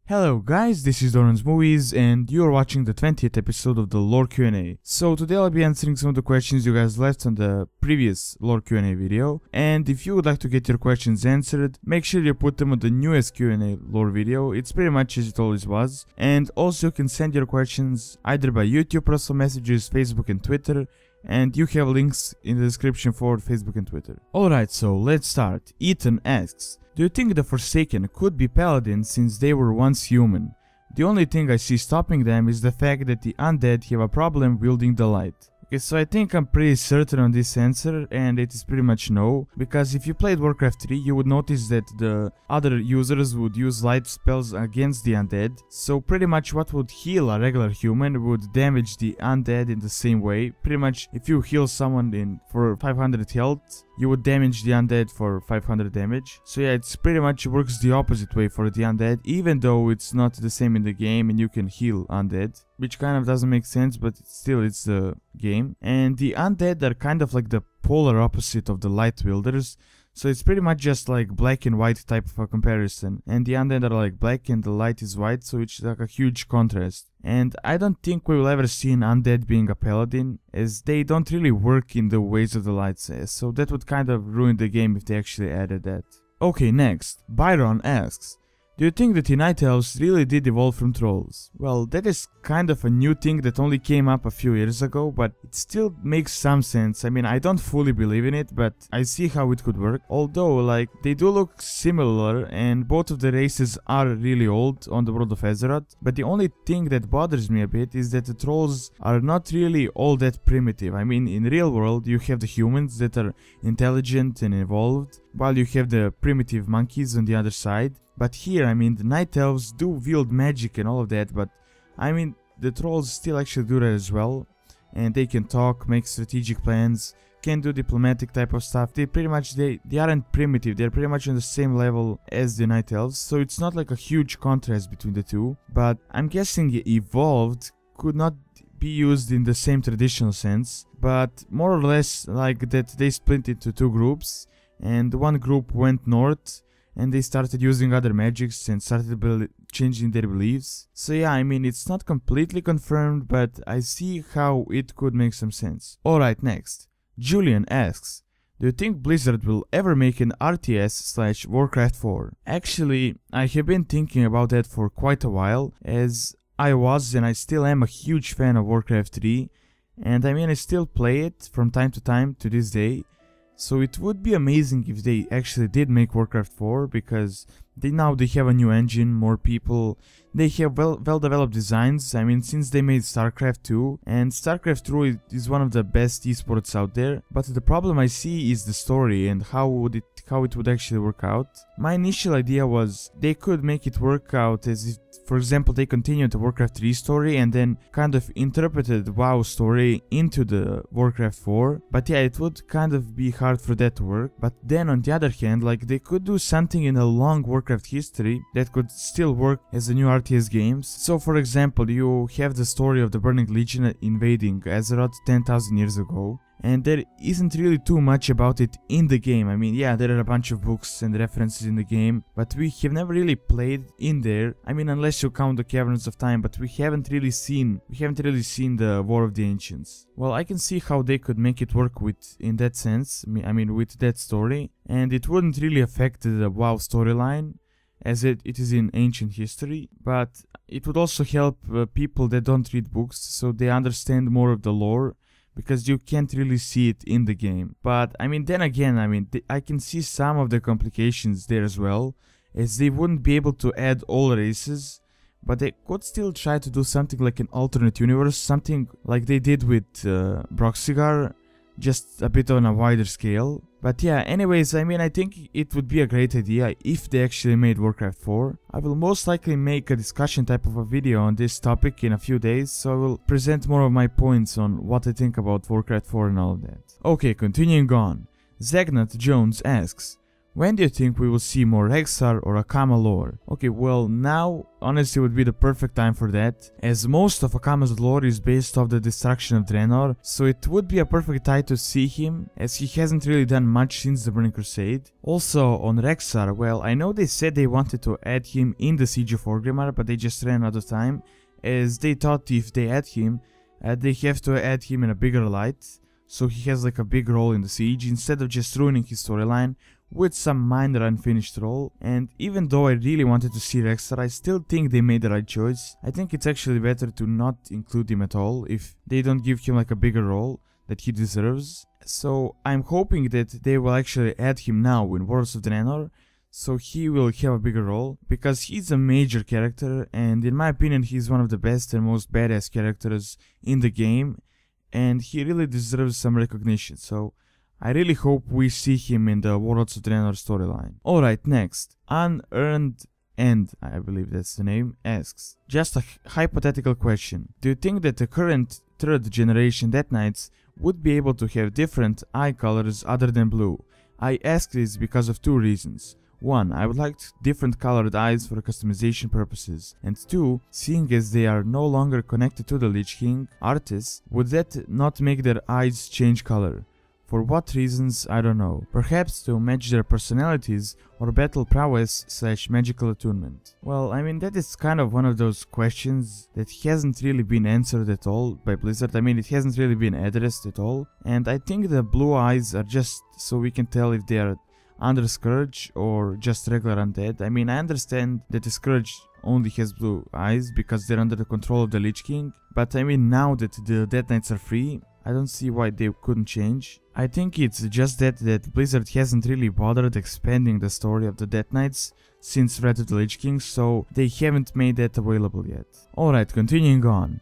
Hello guys, this is Doronsmovies and you're watching the 20th episode of the Lore Q&A. So today I'll be answering some of the questions you guys left on the previous Lore Q&A video, and if you would like to get your questions answered, make sure you put them on the newest Q&A Lore video. It's pretty much as it always was, and also you can send your questions either by YouTube personal messages, Facebook and Twitter, and you have links in the description for Facebook and Twitter. Alright, so let's start. Ethan asks, do you think the Forsaken could be paladins since they were once human? The only thing I see stopping them is the fact that the undead have a problem wielding the light. Okay, so I think I'm pretty certain on this answer, and it is pretty much no, because if you played Warcraft 3, you would notice that the other users would use light spells against the undead, so pretty much what would heal a regular human would damage the undead in the same way. Pretty much if you heal someone for 500 health, you would damage the undead for 500 damage. So yeah, it's pretty much works the opposite way for the undead, even though it's not the same in the game and you can heal undead, which kind of doesn't make sense, but still it's the game. And the undead are kind of like the polar opposite of the light wielders, so it's pretty much just like black and white type of a comparison, and the undead are like black and the light is white, so it's like a huge contrast. And I don't think we will ever see an undead being a paladin, as they don't really work in the ways of the light, so that would kind of ruin the game if they actually added that. Okay, next, Byron asks, do you think that the Night Elves really did evolve from trolls? Well, that is kind of a new thing that only came up a few years ago, but it still makes some sense. I mean, I don't fully believe in it, but I see how it could work. Although, like, they do look similar, and both of the races are really old on the world of Azeroth. But the only thing that bothers me a bit is that the trolls are not really all that primitive. I mean, in real world, you have the humans that are intelligent and evolved, while you have the primitive monkeys on the other side. But here, I mean, the Night Elves do wield magic and all of that, but I mean, the trolls still actually do that as well. And they can talk, make strategic plans, can do diplomatic type of stuff. They pretty much, they aren't primitive, they're pretty much on the same level as the Night Elves, so it's not like a huge contrast between the two. But I'm guessing evolved could not be used in the same traditional sense, but more or less like that they split into two groups, and one group went north, and they started using other magics and started changing their beliefs. So yeah, I mean, it's not completely confirmed, but I see how it could make some sense. Alright, next. Julian asks, do you think Blizzard will ever make an RTS / Warcraft 4? Actually, I have been thinking about that for quite a while, as I was and I still am a huge fan of Warcraft 3, and I mean, I still play it from time to time to this day. So it would be amazing if they actually did make Warcraft 4, because now they have a new engine, more people, they have well developed designs. I mean, since they made StarCraft 2, and StarCraft 2 is one of the best esports out there, but the problem I see is the story and how it would actually work out. My initial idea was they could make it work out as if, for example, they continued the Warcraft 3 story and then kind of interpreted WoW story into the Warcraft 4. But yeah, it would kind of be hard for that to work. But then on the other hand, like, they could do something in a long Warcraft history that could still work as a new RTS games. So for example, you have the story of the Burning Legion invading Azeroth 10,000 years ago. And there isn't really too much about it in the game. I mean, yeah, there are a bunch of books and references in the game, but we have never really played in there. I mean, unless you count the Caverns of Time, but we haven't really seen the War of the Ancients. Well, I can see how they could make it work in that sense. I mean, with that story, and it wouldn't really affect the WoW storyline, as it is in ancient history, but it would also help people that don't read books, so they understand more of the lore, because you can't really see it in the game. But I mean, then again, I mean, I can see some of the complications there as well, as they wouldn't be able to add all races, but they could still try to do something like an alternate universe, something like they did with Broxigar, just a bit on a wider scale. But yeah, anyways, I mean, I think it would be a great idea if they actually made Warcraft 4. I will most likely make a discussion type of a video on this topic in a few days, so I will present more of my points on what I think about Warcraft 4 and all of that. Okay, continuing on. Zagnut Jones asks, When do you think we will see more Rexxar or Akama lore? Okay, well now honestly would be the perfect time for that, as most of Akama's lore is based off the destruction of Draenor, so it would be a perfect time to see him, as he hasn't really done much since the Burning Crusade. Also on Rexxar, well, I know they said they wanted to add him in the Siege of Orgrimmar, but they just ran out of time, as they thought if they add him, they have to add him in a bigger light, so he has like a big role in the siege, instead of just ruining his storyline with some minor unfinished role. And even though I really wanted to see Rexxar, I still think they made the right choice. I think it's actually better to not include him at all if they don't give him like a bigger role that he deserves. So I'm hoping that they will actually add him now in Warlords of Draenor, so he will have a bigger role, because he's a major character, and in my opinion he's one of the best and most badass characters in the game, and he really deserves some recognition, so I really hope we see him in the Warlords of Draenor storyline. Alright, next. Unearned End, I believe that's the name, asks, just a hypothetical question. Do you think that the current 3rd generation Death Knights would be able to have different eye colors other than blue? I ask this because of 2 reasons. 1. I would like different colored eyes for customization purposes, and 2. Seeing as they are no longer connected to the Lich King artists, would that not make their eyes change color? For what reasons, I don't know. Perhaps to match their personalities or battle prowess / magical attunement. Well, I mean, that is kind of one of those questions that hasn't really been answered at all by Blizzard. I mean, it hasn't really been addressed at all, and I think the blue eyes are just so we can tell if they are under Scourge or just regular undead. I mean, I understand that the Scourge only has blue eyes because they're under the control of the Lich King, but I mean, now that the Death Knights are free, I don't see why they couldn't change. I think it's just that Blizzard hasn't really bothered expanding the story of the Death Knights since Wrath of the Lich King, so they haven't made that available yet. Alright, continuing on.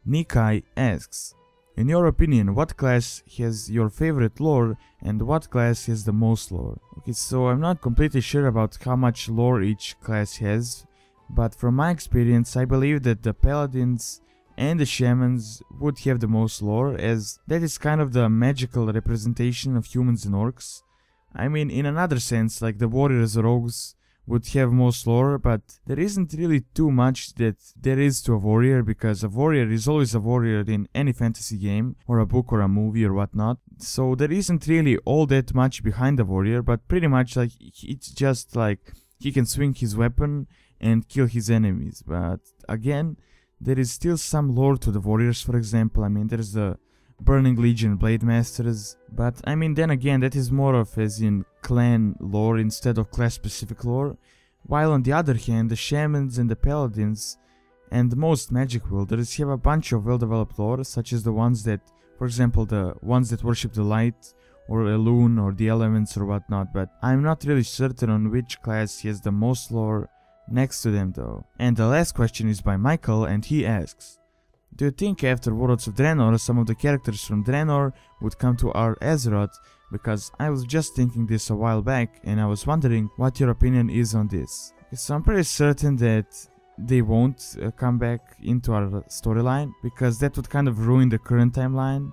Nikai asks, in your opinion, what class has your favorite lore and what class has the most lore? Okay, so I'm not completely sure about how much lore each class has, but from my experience I believe that the Paladins and the Shamans would have the most lore, as that is kind of the magical representation of humans and orcs. I mean, in another sense, like the Warriors or Rogues would have most lore, but there isn't really too much that there is to a warrior, because a warrior is always a warrior in any fantasy game or a book or a movie or whatnot. So there isn't really all that much behind the warrior, but pretty much like it's just like he can swing his weapon and kill his enemies. But again, there is still some lore to the warriors. For example, I mean, there's the Burning Legion Blade Masters, but I mean, then again, that is more of as in clan lore instead of class specific lore, while on the other hand, the Shamans and the Paladins and most magic wielders have a bunch of well developed lore, such as the ones that, for example, the ones that worship the light or Elune or the elements or whatnot, but I'm not really certain on which class has the most lore next to them though. And the last question is by Michael, and he asks, do you think after Warlords of Draenor some of the characters from Draenor would come to our Azeroth? Because I was just thinking this a while back and I was wondering what your opinion is on this. So I'm pretty certain that they won't come back into our storyline, because that would kind of ruin the current timeline.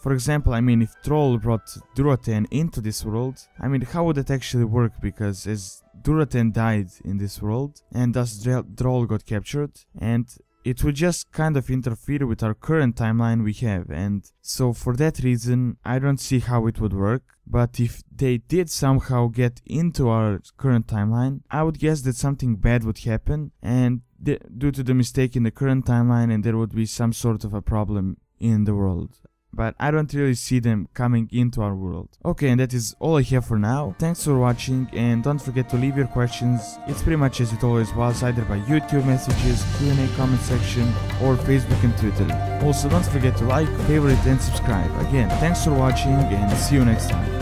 For example, I mean, if Troll brought Durotan into this world, I mean, how would that actually work? Because as Durotan died in this world, and thus Droll got captured, and it would just kind of interfere with our current timeline we have, and so for that reason, I don't see how it would work. But if they did somehow get into our current timeline, I would guess that something bad would happen, and due to the mistake in the current timeline, and there would be some sort of a problem in the world. But I don't really see them coming into our world. Okay, and that is all I have for now. Thanks for watching, and don't forget to leave your questions. It's pretty much as it always was, either by YouTube messages, Q&A comment section, or Facebook and Twitter. Also, don't forget to like, favorite and subscribe. Again, thanks for watching, and see you next time.